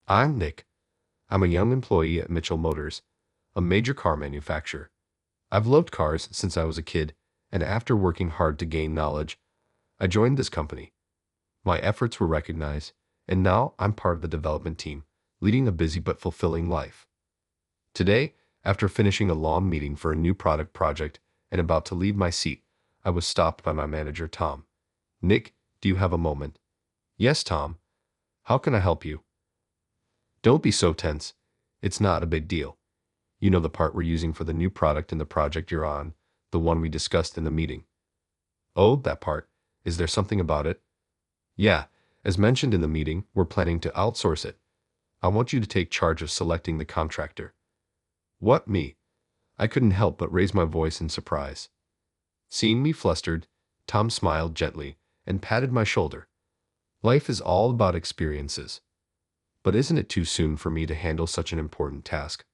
I'm Nick. I'm a young employee at Mitchell Motors, a major car manufacturer. I've loved cars since I was a kid, and after working hard to gain knowledge, I joined this company. My efforts were recognized, and now I'm part of the development team, leading a busy but fulfilling life. Today, after finishing a long meeting for a new product project and about to leave my seat, I was stopped by my manager, Tom. Nick, do you have a moment? Yes, Tom. How can I help you? Don't be so tense. It's not a big deal. You know the part we're using for the new product in the project you're on, the one we discussed in the meeting. Oh, that part. Is there something about it? Yeah, as mentioned in the meeting, we're planning to outsource it. I want you to take charge of selecting the contractor. What, me? I couldn't help but raise my voice in surprise. Seeing me flustered, Tom smiled gently and patted my shoulder. Life is all about experiences. But isn't it too soon for me to handle such an important task?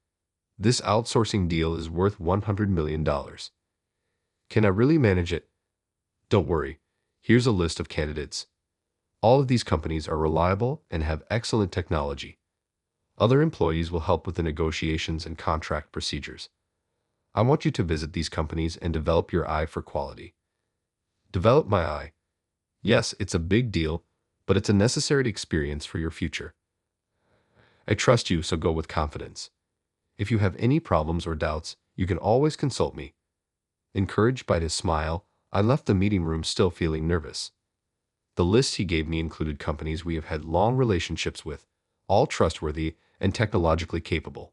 This outsourcing deal is worth $100 million. Can I really manage it? Don't worry. Here's a list of candidates. All of these companies are reliable and have excellent technology. Other employees will help with the negotiations and contract procedures. I want you to visit these companies and develop your eye for quality. Develop my eye. Yes, it's a big deal, but it's a necessary experience for your future. I trust you, so go with confidence. If you have any problems or doubts, you can always consult me. Encouraged by his smile, I left the meeting room still feeling nervous. The list he gave me included companies we have had long relationships with, all trustworthy and technologically capable.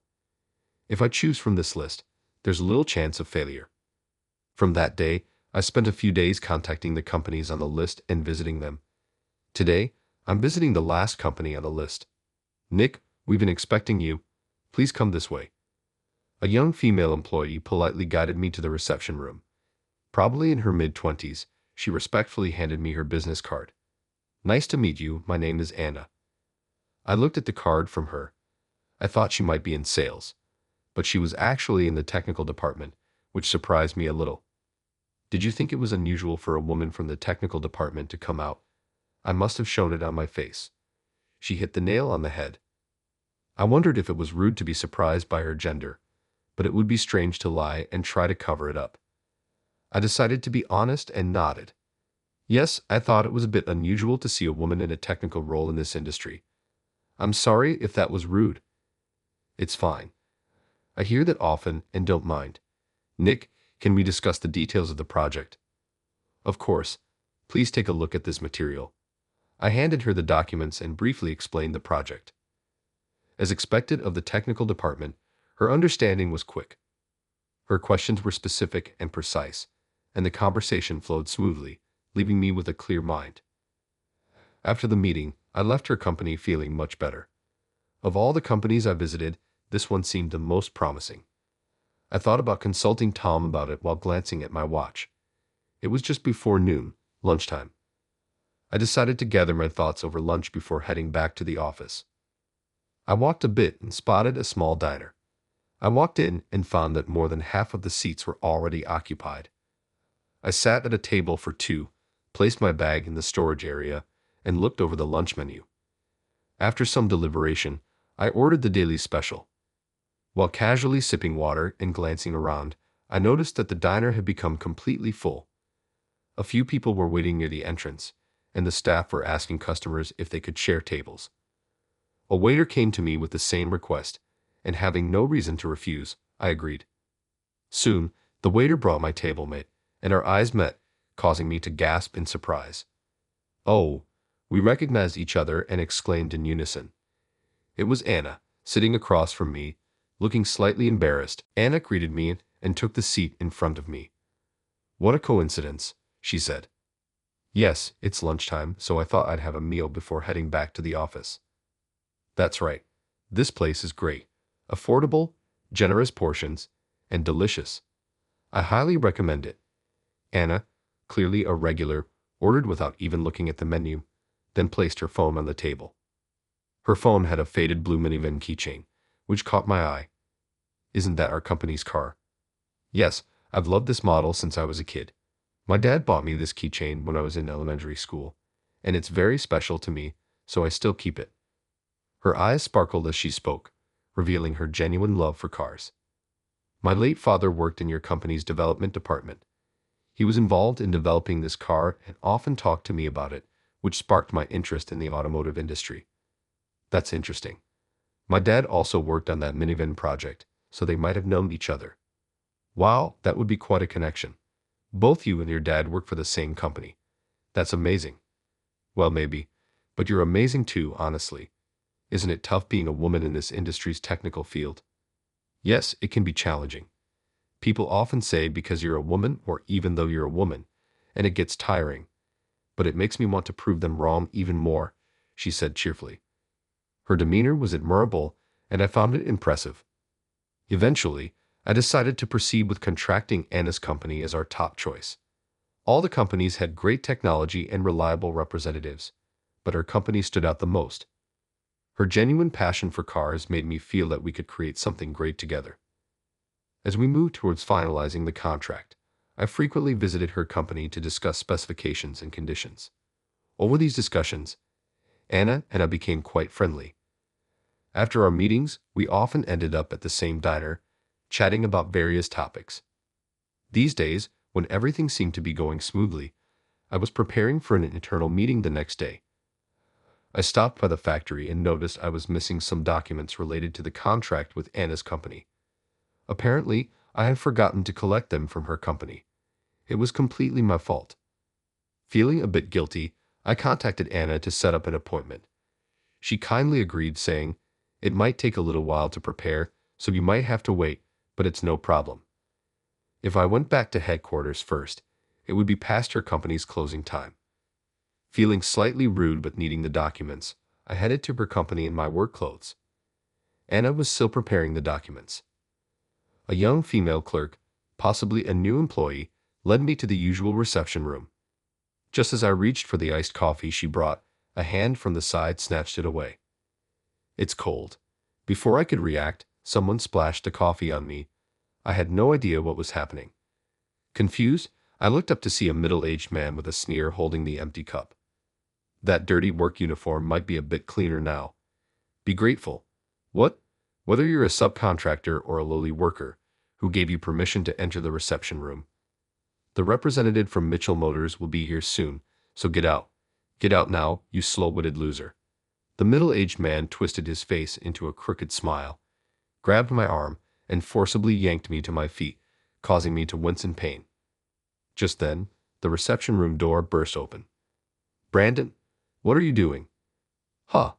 If I choose from this list, there's little chance of failure. From that day, I spent a few days contacting the companies on the list and visiting them. Today, I'm visiting the last company on the list. Nick, we've been expecting you. Please come this way. A young female employee politely guided me to the reception room. Probably in her mid-20s, she respectfully handed me her business card. Nice to meet you, my name is Anna. I looked at the card from her. I thought she might be in sales, but she was actually in the technical department, which surprised me a little. Did you think it was unusual for a woman from the technical department to come out? I must have shown it on my face. She hit the nail on the head. I wondered if it was rude to be surprised by her gender, but it would be strange to lie and try to cover it up. I decided to be honest and nodded. Yes, I thought it was a bit unusual to see a woman in a technical role in this industry. I'm sorry if that was rude. It's fine. I hear that often and don't mind. Nick, can we discuss the details of the project? Of course. Please take a look at this material. I handed her the documents and briefly explained the project. As expected of the technical department, her understanding was quick. Her questions were specific and precise, and the conversation flowed smoothly, leaving me with a clear mind. After the meeting, I left her company feeling much better. Of all the companies I visited, this one seemed the most promising. I thought about consulting Tom about it while glancing at my watch. It was just before noon, lunchtime. I decided to gather my thoughts over lunch before heading back to the office. I walked a bit and spotted a small diner. I walked in and found that more than half of the seats were already occupied. I sat at a table for two, placed my bag in the storage area, and looked over the lunch menu. After some deliberation, I ordered the daily special. While casually sipping water and glancing around, I noticed that the diner had become completely full. A few people were waiting near the entrance, and the staff were asking customers if they could share tables. A waiter came to me with the same request, and having no reason to refuse, I agreed. Soon, the waiter brought my table mate, and our eyes met, causing me to gasp in surprise. Oh, we recognized each other and exclaimed in unison. It was Anna, sitting across from me, looking slightly embarrassed. Anna greeted me and took the seat in front of me. What a coincidence, she said. Yes, it's lunchtime, so I thought I'd have a meal before heading back to the office. That's right. This place is great. Affordable, generous portions, and delicious. I highly recommend it. Anna, clearly a regular, ordered without even looking at the menu, then placed her phone on the table. Her phone had a faded blue minivan keychain, which caught my eye. Isn't that our company's car? Yes, I've loved this model since I was a kid. My dad bought me this keychain when I was in elementary school, and it's very special to me, so I still keep it. Her eyes sparkled as she spoke, revealing her genuine love for cars. My late father worked in your company's development department. He was involved in developing this car and often talked to me about it, which sparked my interest in the automotive industry. That's interesting. My dad also worked on that minivan project, so they might have known each other. Wow, that would be quite a connection. Both you and your dad work for the same company. That's amazing. Well, maybe. But you're amazing too, honestly. Isn't it tough being a woman in this industry's technical field? Yes, it can be challenging. People often say because you're a woman or even though you're a woman, and it gets tiring. But it makes me want to prove them wrong even more, she said cheerfully. Her demeanor was admirable, and I found it impressive. Eventually, I decided to proceed with contracting Anna's company as our top choice. All the companies had great technology and reliable representatives, but her company stood out the most. Her genuine passion for cars made me feel that we could create something great together. As we moved towards finalizing the contract, I frequently visited her company to discuss specifications and conditions. Over these discussions, Anna and I became quite friendly. After our meetings, we often ended up at the same diner, chatting about various topics. These days, when everything seemed to be going smoothly, I was preparing for an internal meeting the next day. I stopped by the factory and noticed I was missing some documents related to the contract with Anna's company. Apparently, I had forgotten to collect them from her company. It was completely my fault. Feeling a bit guilty, I contacted Anna to set up an appointment. She kindly agreed, saying, "It might take a little while to prepare, so you might have to wait, but it's no problem." If I went back to headquarters first, it would be past her company's closing time. Feeling slightly rude but needing the documents, I headed to her company in my work clothes. Anna was still preparing the documents. A young female clerk, possibly a new employee, led me to the usual reception room. Just as I reached for the iced coffee she brought, a hand from the side snatched it away. "It's cold." Before I could react, someone splashed the coffee on me. I had no idea what was happening. Confused, I looked up to see a middle-aged man with a sneer holding the empty cup. "That dirty work uniform might be a bit cleaner now. Be grateful." "What? Whether you're a subcontractor or a lowly worker, who gave you permission to enter the reception room? The representative from Mitchell Motors will be here soon, so get out. Get out now, you slow-witted loser." The middle-aged man twisted his face into a crooked smile, grabbed my arm, and forcibly yanked me to my feet, causing me to wince in pain. Just then, the reception room door burst open. "Brandon, what are you doing?" "Huh.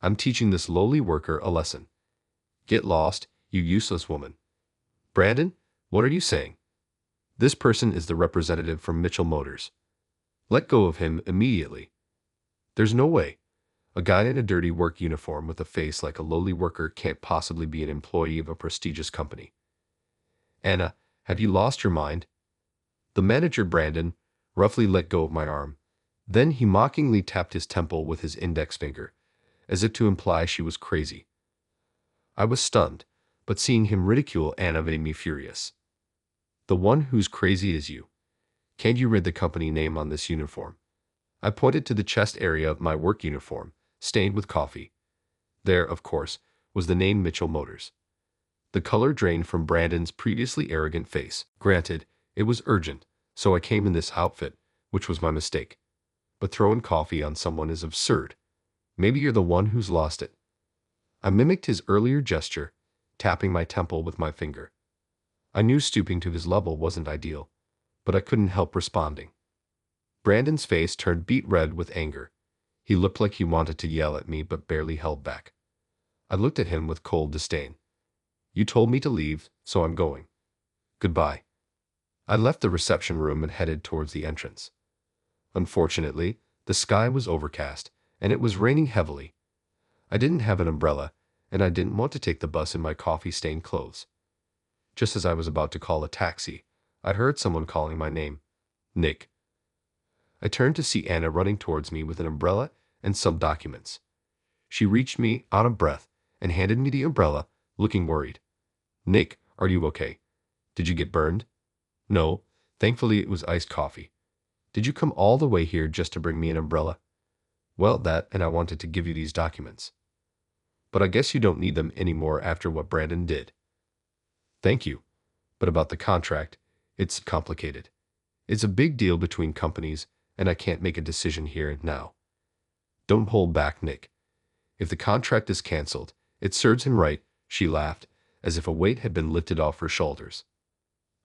I'm teaching this lowly worker a lesson." "Get lost, you useless woman." "Brandon, what are you saying?" "This person is the representative from Mitchell Motors. Let go of him immediately." "There's no way. A guy in a dirty work uniform with a face like a lowly worker can't possibly be an employee of a prestigious company." "Anna, have you lost your mind?" The manager, Brandon, roughly let go of my arm. Then he mockingly tapped his temple with his index finger, as if to imply she was crazy. I was stunned, but seeing him ridicule Anna made me furious. "The one who's crazy is you. Can't you read the company name on this uniform?" I pointed to the chest area of my work uniform, stained with coffee. There, of course, was the name Mitchell Motors. The color drained from Brandon's previously arrogant face. Granted, it was urgent, so I came in this outfit, which was my mistake. But throwing coffee on someone is absurd. Maybe you're the one who's lost it. I mimicked his earlier gesture, tapping my temple with my finger. I knew stooping to his level wasn't ideal, but I couldn't help responding. Brandon's face turned beet red with anger. He looked like he wanted to yell at me but barely held back. I looked at him with cold disdain. "You told me to leave, so I'm going. Goodbye." I left the reception room and headed towards the entrance. Unfortunately, the sky was overcast, and it was raining heavily. I didn't have an umbrella, and I didn't want to take the bus in my coffee-stained clothes. Just as I was about to call a taxi, I heard someone calling my name. "Nick." I turned to see Anna running towards me with an umbrella and some documents. She reached me, out of breath, and handed me the umbrella, looking worried. "Nick, are you okay? Did you get burned?" "No, thankfully it was iced coffee." "Did you come all the way here just to bring me an umbrella?" "Well, that, and I wanted to give you these documents." but I guess you don't need them anymore after what Brandon did. Thank you. But about the contract, it's complicated. It's a big deal between companies, and I can't make a decision here and now. Don't hold back, Nick. If the contract is canceled, it serves him right, she laughed, as if a weight had been lifted off her shoulders.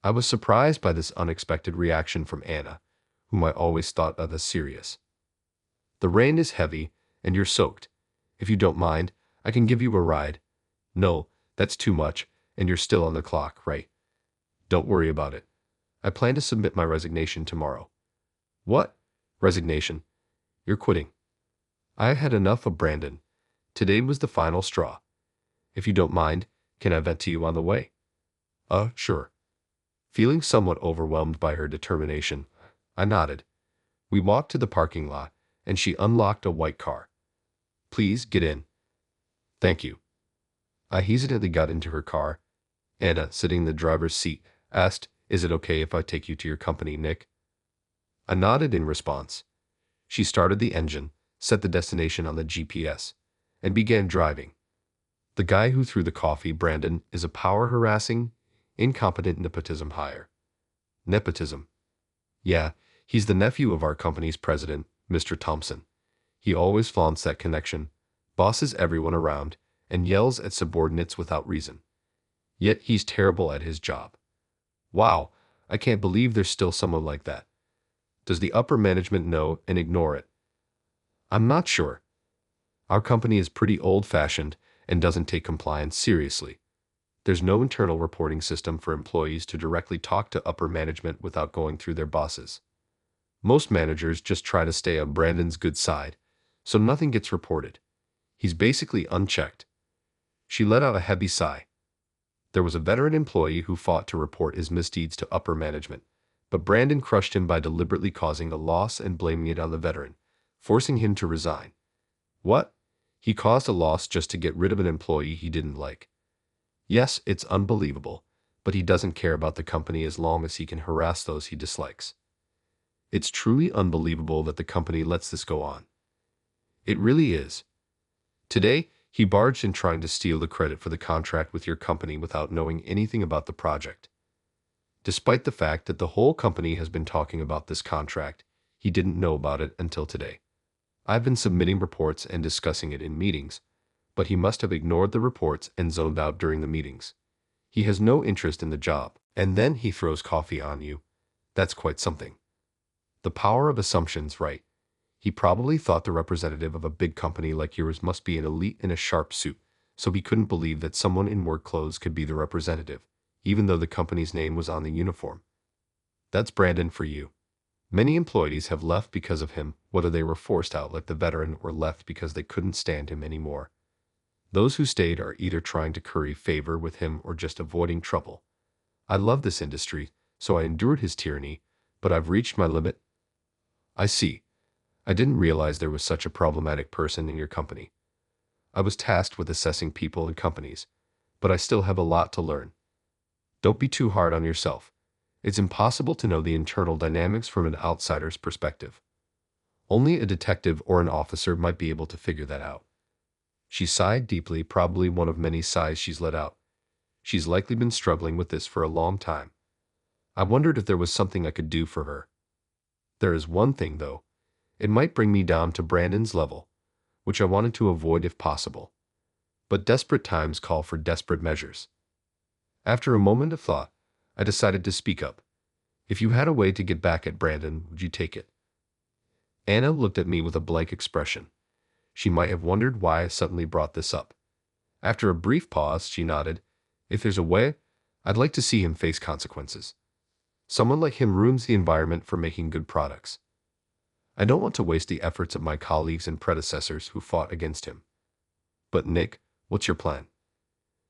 I was surprised by this unexpected reaction from Anna, whom I always thought of as serious. The rain is heavy, and you're soaked. If you don't mind, I can give you a ride. No, that's too much, and you're still on the clock, right? Don't worry about it. I plan to submit my resignation tomorrow. What? Resignation? You're quitting. I had enough of Brandon. Today was the final straw. If you don't mind, can I vent to you on the way? Sure. Feeling somewhat overwhelmed by her determination, I nodded. We walked to the parking lot, and she unlocked a white car. Please get in. Thank you. I hesitantly got into her car. Anna, sitting in the driver's seat, asked, Is it okay if I take you to your company, Nick? I nodded in response. She started the engine, set the destination on the GPS, and began driving. The guy who threw the coffee, Brandon, is a power-harassing, incompetent nepotism hire. Nepotism. Yeah, he's the nephew of our company's president, Mr. Thompson. He always flaunts that connection, bosses everyone around, and yells at subordinates without reason. Yet he's terrible at his job. Wow, I can't believe there's still someone like that. Does the upper management know and ignore it? I'm not sure. Our company is pretty old-fashioned and doesn't take compliance seriously. There's no internal reporting system for employees to directly talk to upper management without going through their bosses. Most managers just try to stay on Brandon's good side, so nothing gets reported. He's basically unchecked. She let out a heavy sigh. There was a veteran employee who fought to report his misdeeds to upper management, but Brandon crushed him by deliberately causing a loss and blaming it on the veteran, forcing him to resign. What? He caused a loss just to get rid of an employee he didn't like. Yes, it's unbelievable, but he doesn't care about the company as long as he can harass those he dislikes. It's truly unbelievable that the company lets this go on. It really is. Today, he barged in trying to steal the credit for the contract with your company without knowing anything about the project. Despite the fact that the whole company has been talking about this contract, he didn't know about it until today. I've been submitting reports and discussing it in meetings, but he must have ignored the reports and zoned out during the meetings. He has no interest in the job, and then he throws coffee on you. That's quite something. The power of assumptions, right? He probably thought the representative of a big company like yours must be an elite in a sharp suit, so he couldn't believe that someone in work clothes could be the representative, even though the company's name was on the uniform. That's Brandon for you. Many employees have left because of him, whether they were forced out like the veteran or left because they couldn't stand him anymore. Those who stayed are either trying to curry favor with him or just avoiding trouble. I love this industry, so I endured his tyranny, but I've reached my limit. I see. I didn't realize there was such a problematic person in your company. I was tasked with assessing people and companies, but I still have a lot to learn. Don't be too hard on yourself. It's impossible to know the internal dynamics from an outsider's perspective. Only a detective or an officer might be able to figure that out. She sighed deeply, probably one of many sighs she's let out. She's likely been struggling with this for a long time. I wondered if there was something I could do for her. There is one thing, though. It might bring me down to Brandon's level, which I wanted to avoid if possible. But desperate times call for desperate measures. After a moment of thought, I decided to speak up. If you had a way to get back at Brandon, would you take it? Anna looked at me with a blank expression. She might have wondered why I suddenly brought this up. After a brief pause, she nodded. If there's a way, I'd like to see him face consequences. Someone like him ruins the environment for making good products. I don't want to waste the efforts of my colleagues and predecessors who fought against him. But Nick, what's your plan?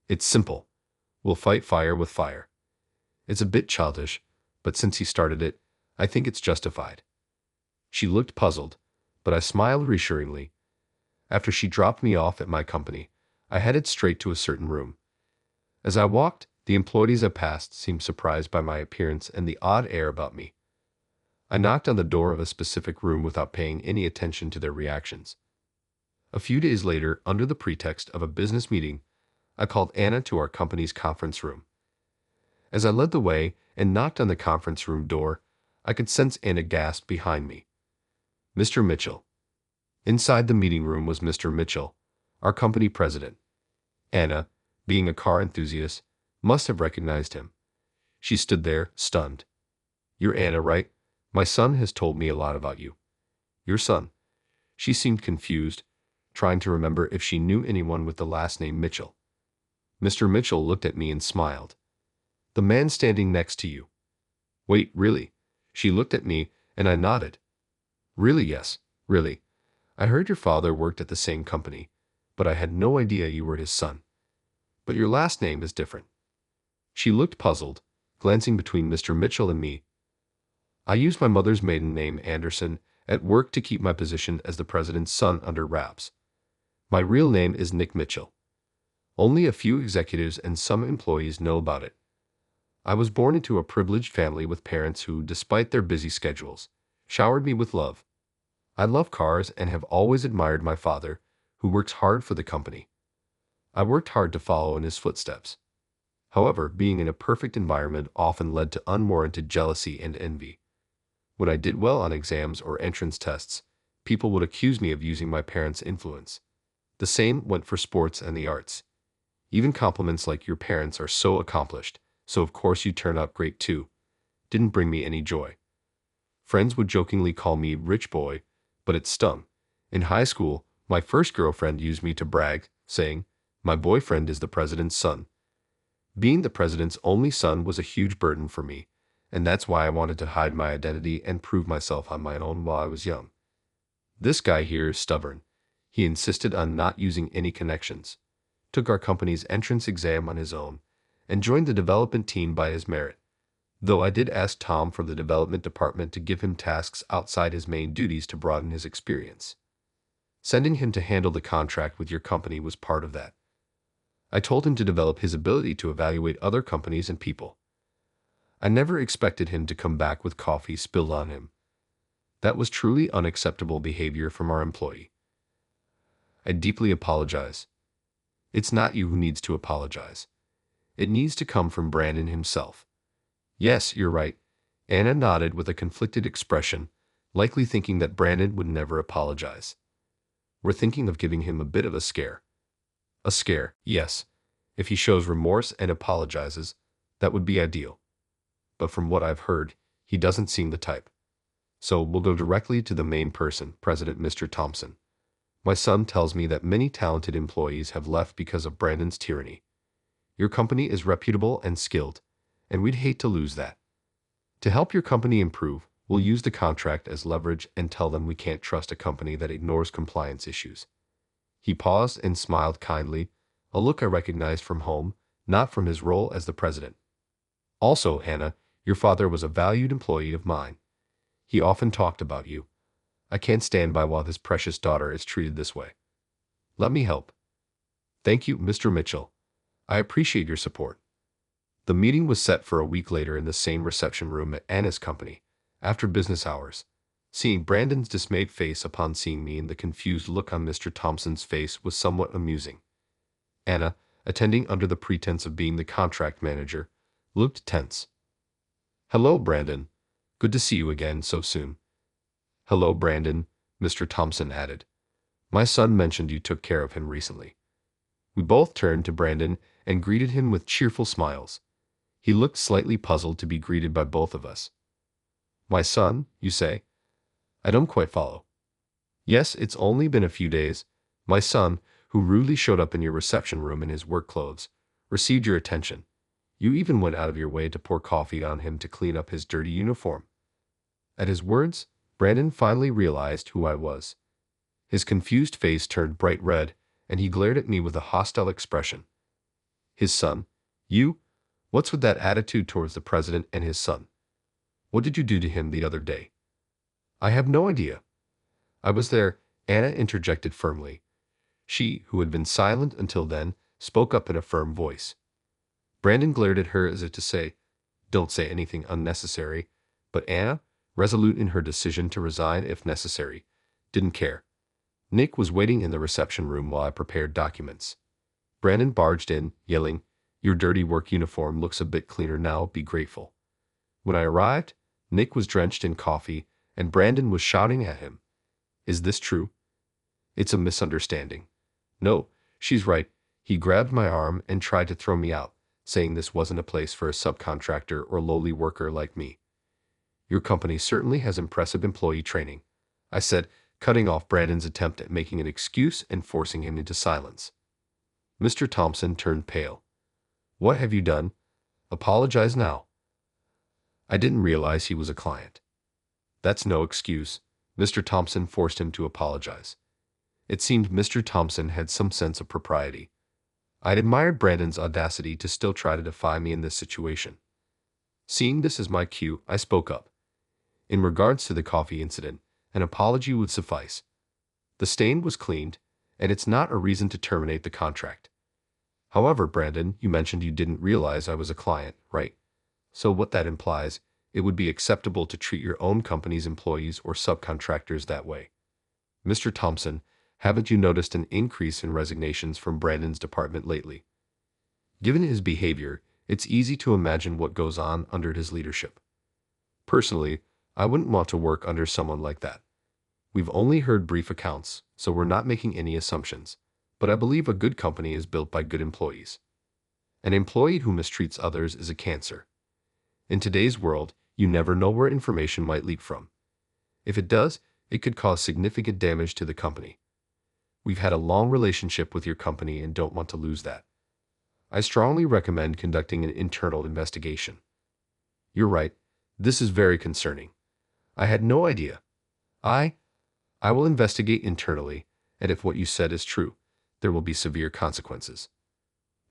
It's simple. We'll fight fire with fire. It's a bit childish, but since he started it, I think it's justified. She looked puzzled, but I smiled reassuringly. After she dropped me off at my company, I headed straight to a certain room. As I walked, the employees I passed seemed surprised by my appearance and the odd air about me. I knocked on the door of a specific room without paying any attention to their reactions. A few days later, under the pretext of a business meeting, I called Anna to our company's conference room. As I led the way and knocked on the conference room door, I could sense Anna gasp behind me. Mr. Mitchell. Inside the meeting room was Mr. Mitchell, our company president. Anna, being a car enthusiast, must have recognized him. She stood there, stunned. You're Anna, right? My son has told me a lot about you. Your son. She seemed confused, trying to remember if she knew anyone with the last name Mitchell. Mr. Mitchell looked at me and smiled. The man standing next to you. Wait, really? She looked at me, and I nodded. Really, yes, really. I heard your father worked at the same company, but I had no idea you were his son. But your last name is different. She looked puzzled, glancing between Mr. Mitchell and me. I used my mother's maiden name, Anderson, at work to keep my position as the president's son under wraps. My real name is Nick Mitchell. Only a few executives and some employees know about it. I was born into a privileged family with parents who, despite their busy schedules, showered me with love. I love cars and have always admired my father, who works hard for the company. I worked hard to follow in his footsteps. However, being in a perfect environment often led to unwarranted jealousy and envy. When I did well on exams or entrance tests, people would accuse me of using my parents' influence. The same went for sports and the arts. Even compliments like "your parents are so accomplished, so of course you turn out great too," didn't bring me any joy. Friends would jokingly call me rich boy, but it stung. In high school, my first girlfriend used me to brag, saying, "My boyfriend is the president's son." Being the president's only son was a huge burden for me, and that's why I wanted to hide my identity and prove myself on my own while I was young. This guy here is stubborn. He insisted on not using any connections, took our company's entrance exam on his own, and joined the development team by his merit. Though I did ask Tom from the development department to give him tasks outside his main duties to broaden his experience. Sending him to handle the contract with your company was part of that. I told him to develop his ability to evaluate other companies and people. I never expected him to come back with coffee spilled on him. That was truly unacceptable behavior from our employee. I deeply apologize. It's not you who needs to apologize. It needs to come from Brandon himself. Yes, you're right. Anna nodded with a conflicted expression, likely thinking that Brandon would never apologize. We're thinking of giving him a bit of a scare. A scare, yes. If he shows remorse and apologizes, that would be ideal. But from what I've heard, he doesn't seem the type. So we'll go directly to the main person, President Mr. Thompson. My son tells me that many talented employees have left because of Brandon's tyranny. Your company is reputable and skilled, and we'd hate to lose that. To help your company improve, we'll use the contract as leverage and tell them we can't trust a company that ignores compliance issues. He paused and smiled kindly, a look I recognized from home, not from his role as the president. Also, Hannah, your father was a valued employee of mine. He often talked about you. I can't stand by while his precious daughter is treated this way. Let me help. Thank you, Mr. Mitchell. I appreciate your support. The meeting was set for a week later in the same reception room at Anna's company, after business hours. Seeing Brandon's dismayed face upon seeing me and the confused look on Mr. Thompson's face was somewhat amusing. Anna, attending under the pretense of being the contract manager, looked tense. Hello, Brandon. Good to see you again so soon. Hello, Brandon, Mr. Thompson added. My son mentioned you took care of him recently. We both turned to Brandon and greeted him with cheerful smiles. He looked slightly puzzled to be greeted by both of us. My son, you say? I don't quite follow. Yes, it's only been a few days. My son, who rudely showed up in your reception room in his work clothes, received your attention. You even went out of your way to pour coffee on him to clean up his dirty uniform. At his words, Brandon finally realized who I was. His confused face turned bright red, and he glared at me with a hostile expression. His son? You? What's with that attitude towards the president and his son? What did you do to him the other day? I have no idea. I was there, Anna interjected firmly. She, who had been silent until then, spoke up in a firm voice. Brandon glared at her as if to say, don't say anything unnecessary, but Anna, resolute in her decision to resign if necessary, didn't care. Nick was waiting in the reception room while I prepared documents. Brandon barged in, yelling, "Your dirty work uniform looks a bit cleaner now, be grateful." When I arrived, Nick was drenched in coffee, and Brandon was shouting at him, "Is this true? It's a misunderstanding." "No, she's right." He grabbed my arm and tried to throw me out, saying this wasn't a place for a subcontractor or lowly worker like me. "Your company certainly has impressive employee training," I said, cutting off Brandon's attempt at making an excuse and forcing him into silence. Mr. Thompson turned pale. "What have you done? Apologize now." "I didn't realize he was a client." "That's no excuse." Mr. Thompson forced him to apologize. It seemed Mr. Thompson had some sense of propriety. I'd admired Brandon's audacity to still try to defy me in this situation. Seeing this as my cue, I spoke up. "In regards to the coffee incident, an apology would suffice. The stain was cleaned, and it's not a reason to terminate the contract. However, Brandon, you mentioned you didn't realize I was a client, right? So what that implies, it would be acceptable to treat your own company's employees or subcontractors that way." "Mr. Thompson, haven't you noticed an increase in resignations from Brandon's department lately? Given his behavior, it's easy to imagine what goes on under his leadership. Personally, I wouldn't want to work under someone like that. We've only heard brief accounts, so we're not making any assumptions, but I believe a good company is built by good employees. An employee who mistreats others is a cancer. In today's world, you never know where information might leak from. If it does, it could cause significant damage to the company. We've had a long relationship with your company and don't want to lose that. I strongly recommend conducting an internal investigation." "You're right. This is very concerning. I had no idea. I will investigate internally, and if what you said is true, there will be severe consequences."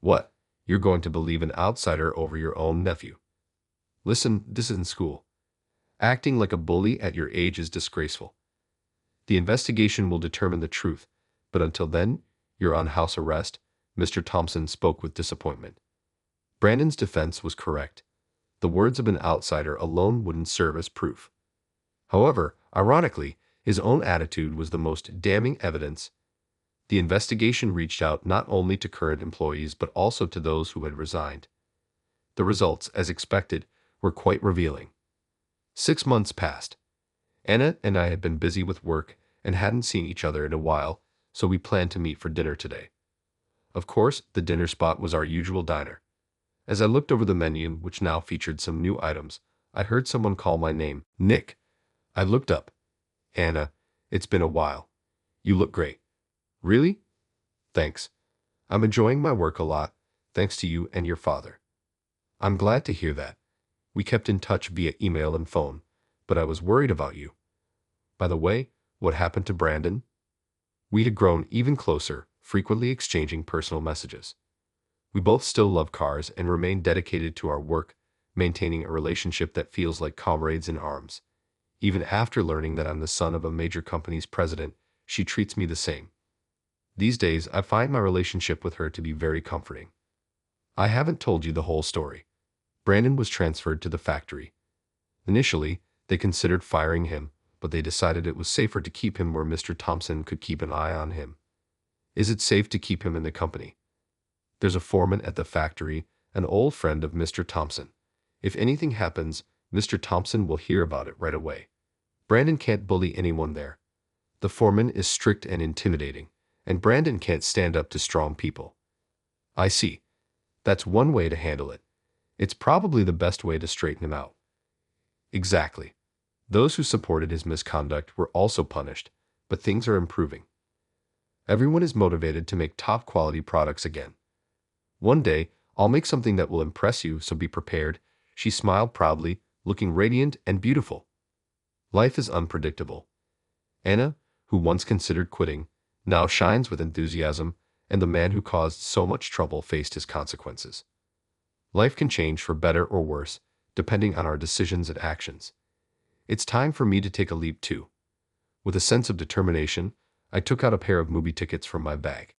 "What? You're going to believe an outsider over your own nephew? Listen, this isn't school. Acting like a bully at your age is disgraceful. The investigation will determine the truth, but until then, you're on house arrest." Mr. Thompson spoke with disappointment. Brandon's defense was correct. The words of an outsider alone wouldn't serve as proof. However, ironically, his own attitude was the most damning evidence. The investigation reached out not only to current employees but also to those who had resigned. The results, as expected, were quite revealing. 6 months passed. Anna and I had been busy with work and hadn't seen each other in a while, so we planned to meet for dinner today. Of course, the dinner spot was our usual diner. As I looked over the menu, which now featured some new items, I heard someone call my name, "Nick." I looked up. "Anna, it's been a while. You look great." "Really? Thanks. I'm enjoying my work a lot, thanks to you and your father." "I'm glad to hear that. We kept in touch via email and phone, but I was worried about you. By the way, what happened to Brandon?" We had grown even closer, frequently exchanging personal messages. We both still love cars and remain dedicated to our work, maintaining a relationship that feels like comrades in arms. Even after learning that I'm the son of a major company's president, she treats me the same. These days, I find my relationship with her to be very comforting. I haven't told you the whole story. Brandon was transferred to the factory. Initially, they considered firing him, but they decided it was safer to keep him where Mr. Thompson could keep an eye on him. Is it safe to keep him in the company? There's a foreman at the factory, an old friend of Mr. Thompson. If anything happens, Mr. Thompson will hear about it right away. Brandon can't bully anyone there. The foreman is strict and intimidating, and Brandon can't stand up to strong people." "I see. That's one way to handle it. It's probably the best way to straighten him out." "Exactly. Those who supported his misconduct were also punished, but things are improving. Everyone is motivated to make top-quality products again. One day, I'll make something that will impress you, so be prepared." She smiled proudly, looking radiant and beautiful. Life is unpredictable. Anna, who once considered quitting, now shines with enthusiasm, and the man who caused so much trouble faced his consequences. Life can change for better or worse, depending on our decisions and actions. It's time for me to take a leap too. With a sense of determination, I took out a pair of movie tickets from my bag.